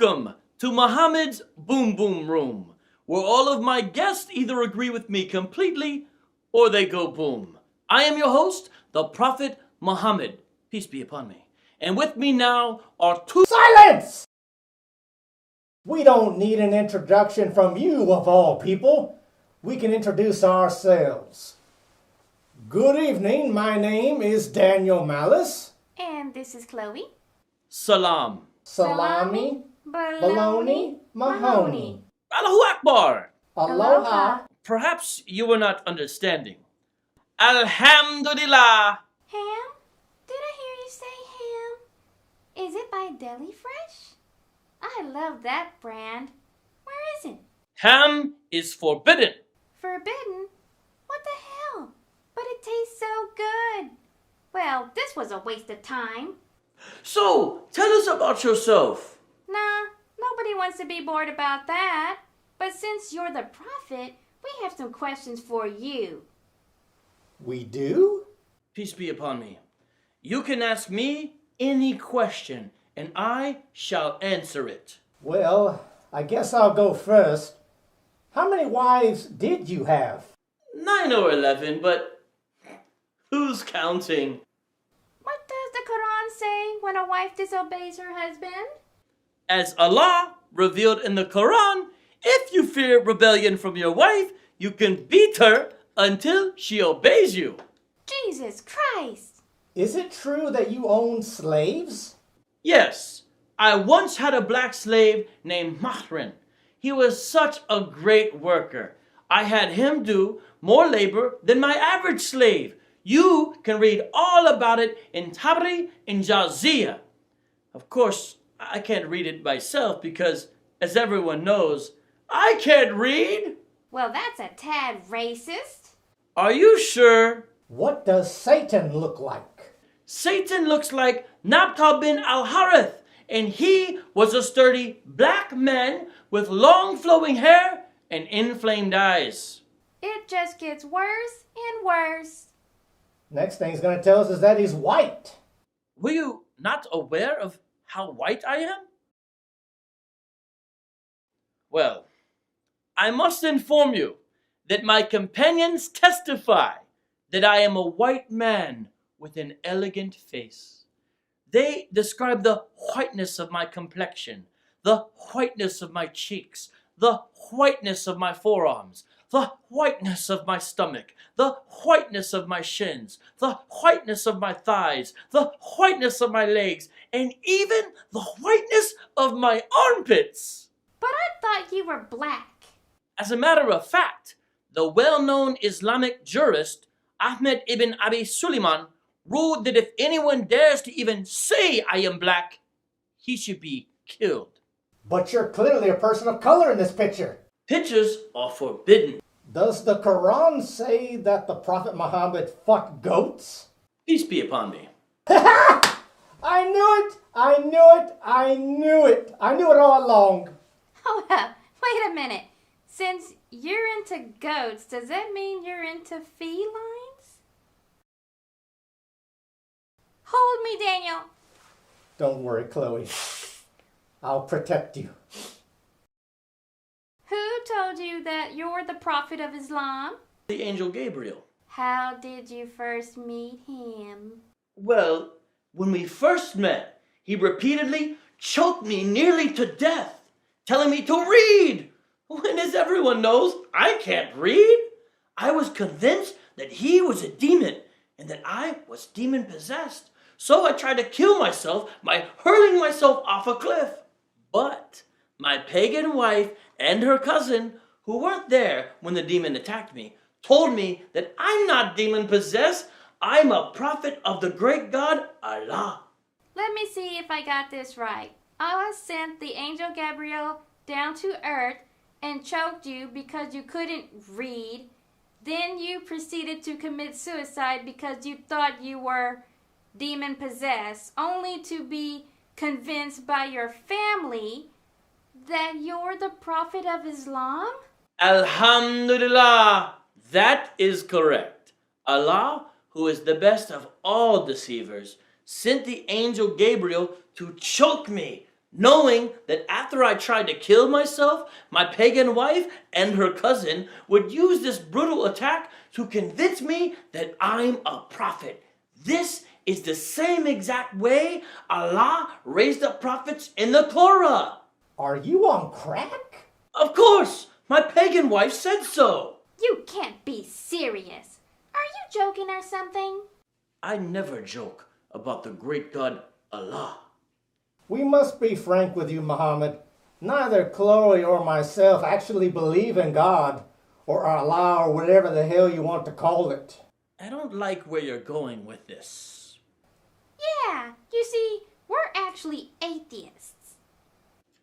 Welcome to Muhammad's Boom Boom Room, where all of my guests either agree with me completely or they go boom. I am your host, the Prophet Muhammad, peace be upon me. And with me now are two... Silence! We don't need an introduction from you, of all people. We can introduce ourselves. Good evening, my name is Daniel Malice. And this is Chloe. Salam. Salami, Baloney, Mahoney. Allahu Akbar. Aloha. Perhaps you were not understanding. Alhamdulillah. Ham? Did I hear you say ham? Is it by Deli Fresh? I love that brand. Where is it? Ham is forbidden. Forbidden? What the hell? But it tastes so good. Well, this was a waste of time. So, tell us about yourself. Nah, nobody wants to be bored about that. But since you're the prophet, we have some questions for you. We do? Peace be upon me. You can ask me any question, and I shall answer it. Well, I guess I'll go first. How many wives did you have? 9 or 11, but who's counting? What does the Quran say when a wife disobeys her husband? As Allah revealed in the Quran, if you fear rebellion from your wife, you can beat her until she obeys you. Jesus Christ! Is it true that you own slaves? Yes, I once had a black slave named Mahrin. He was such a great worker. I had him do more labor than my average slave. You can read all about it in Tabari and Jazia. Of course, I can't read it myself because, as everyone knows, I can't read. Well, that's a tad racist. Are you sure? What does Satan look like? Satan looks like Nabtal bin al-Harith, and he was a sturdy black man with long flowing hair and inflamed eyes. It just gets worse and worse. Next thing he's going to tell us is that he's white. Were you not aware of how white I am? Well, I must inform you that my companions testify that I am a white man with an elegant face. They describe the whiteness of my complexion, the whiteness of my cheeks, the whiteness of my forearms, the whiteness of my stomach, the whiteness of my shins, the whiteness of my thighs, the whiteness of my legs, and even the whiteness of my armpits. But I thought you were black. As a matter of fact, the well-known Islamic jurist Ahmed ibn Abi Suleiman ruled that if anyone dares to even say I am black, he should be killed. But you're clearly a person of color in this picture. Pictures are forbidden. Does the Quran say that the Prophet Muhammad fucked goats? Peace be upon me. I knew it! I knew it! I knew it! I knew it all along. Hold up, wait a minute. Since you're into goats, does that mean you're into felines? Hold me, Daniel. Don't worry, Chloe. I'll protect you. Who told you that you're the prophet of Islam? The angel Gabriel. How did you first meet him? Well, when we first met, he repeatedly choked me nearly to death, telling me to read. When, as everyone knows, I can't read. I was convinced that he was a demon and that I was demon-possessed. So I tried to kill myself by hurling myself off a cliff. But my pagan wife and her cousin, who weren't there when the demon attacked me, told me that I'm not demon-possessed. I'm a prophet of the great God, Allah. Let me see if I got this right. Allah sent the angel Gabriel down to earth and choked you because you couldn't read. Then you proceeded to commit suicide because you thought you were demon-possessed, only to be convinced by your family that you're the prophet of Islam? Alhamdulillah, that is correct. Allah, who is the best of all deceivers, sent the angel Gabriel to choke me knowing that after I tried to kill myself, my pagan wife and her cousin would use this brutal attack to convince me that I'm a prophet. This is the same exact way Allah raised up prophets in the Torah. Are you on crack? Of course, my pagan wife said so. You can't be serious. Are you joking or something? I never joke about the great God Allah. We must be frank with you, Muhammad. Neither Chloe or myself actually believe in God, or Allah, or whatever the hell you want to call it. I don't like where you're going with this. Yeah, you see, we're actually atheists.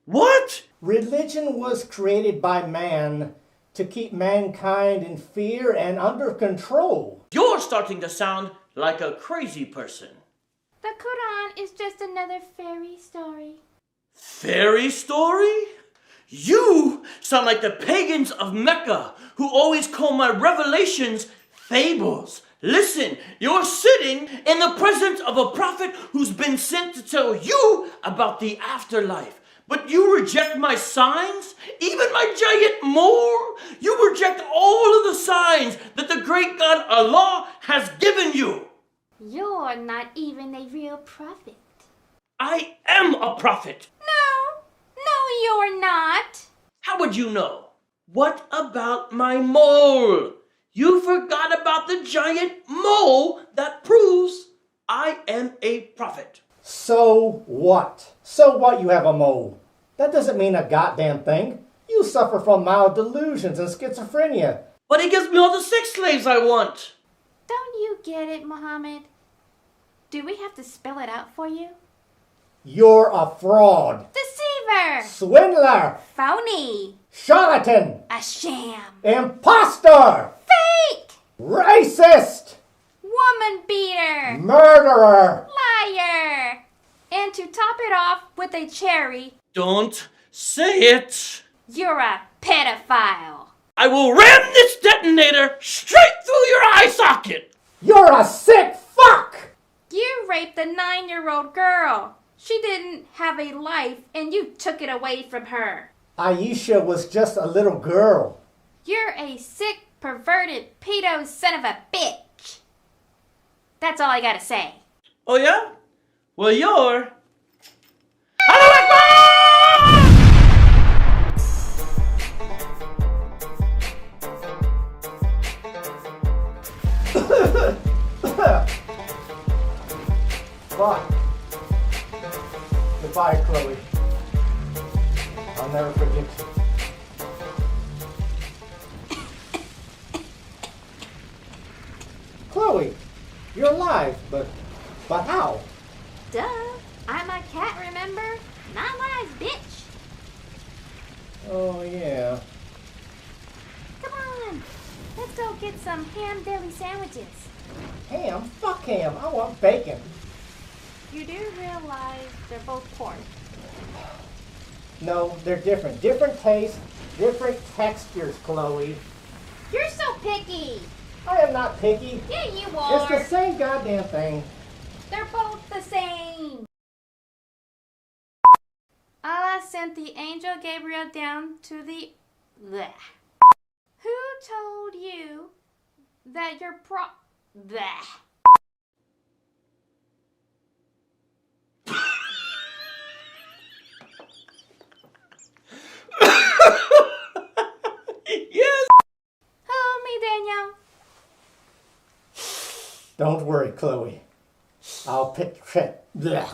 What? Religion was created by man to keep mankind in fear and under control. You're starting to sound like a crazy person. The Quran is just another fairy story. Fairy story? You sound like the pagans of Mecca who always call my revelations fables. Listen, you're sitting in the presence of a prophet who's been sent to tell you about the afterlife. But you reject my signs, even my giant mole. You reject all of the signs that the great God Allah has given you. You're not even a real prophet. I am a prophet. No, you're not. How would you know? What about my mole? You forgot about the giant mole that proves I am a prophet. So what? So what you have a mole? That doesn't mean a goddamn thing. You suffer from mild delusions and schizophrenia. But he gives me all the sex slaves I want. Don't you get it, Muhammad? Do we have to spell it out for you? You're a fraud, Deceiver! swindler, Phony! charlatan, A sham! imposter, Fake! racist, Woman beater! murderer. Liar! And to top it off with a cherry, Don't say it. you're a pedophile. I will ram this detonator straight through your eye socket. You're a sick fuck. You raped a 9-year-old girl. She didn't have a life and you took it away from her. Aisha was just a little girl. You're a sick, perverted, pedo son of a bitch. That's all I gotta say. Oh yeah? Well, you're... Fuck. Goodbye, Chloe. I'll never forget you. Chloe, you're alive, but how? Duh. I'm a cat, remember? Not live, bitch. Oh, yeah. Come on. Let's go get some ham deli sandwiches. Ham? Fuck ham. I want bacon. You do realize they're both pork. No, they're different. Different tastes, different textures, Chloe. You're so picky. I am not picky. Yeah, you It's are. the same goddamn thing. They're both the same. Allah sent the angel Gabriel down to the... Blech. Who told you that you're Blech. Yes! Hold me, Daniel. Don't worry, Chloe. I'll pick... Blech.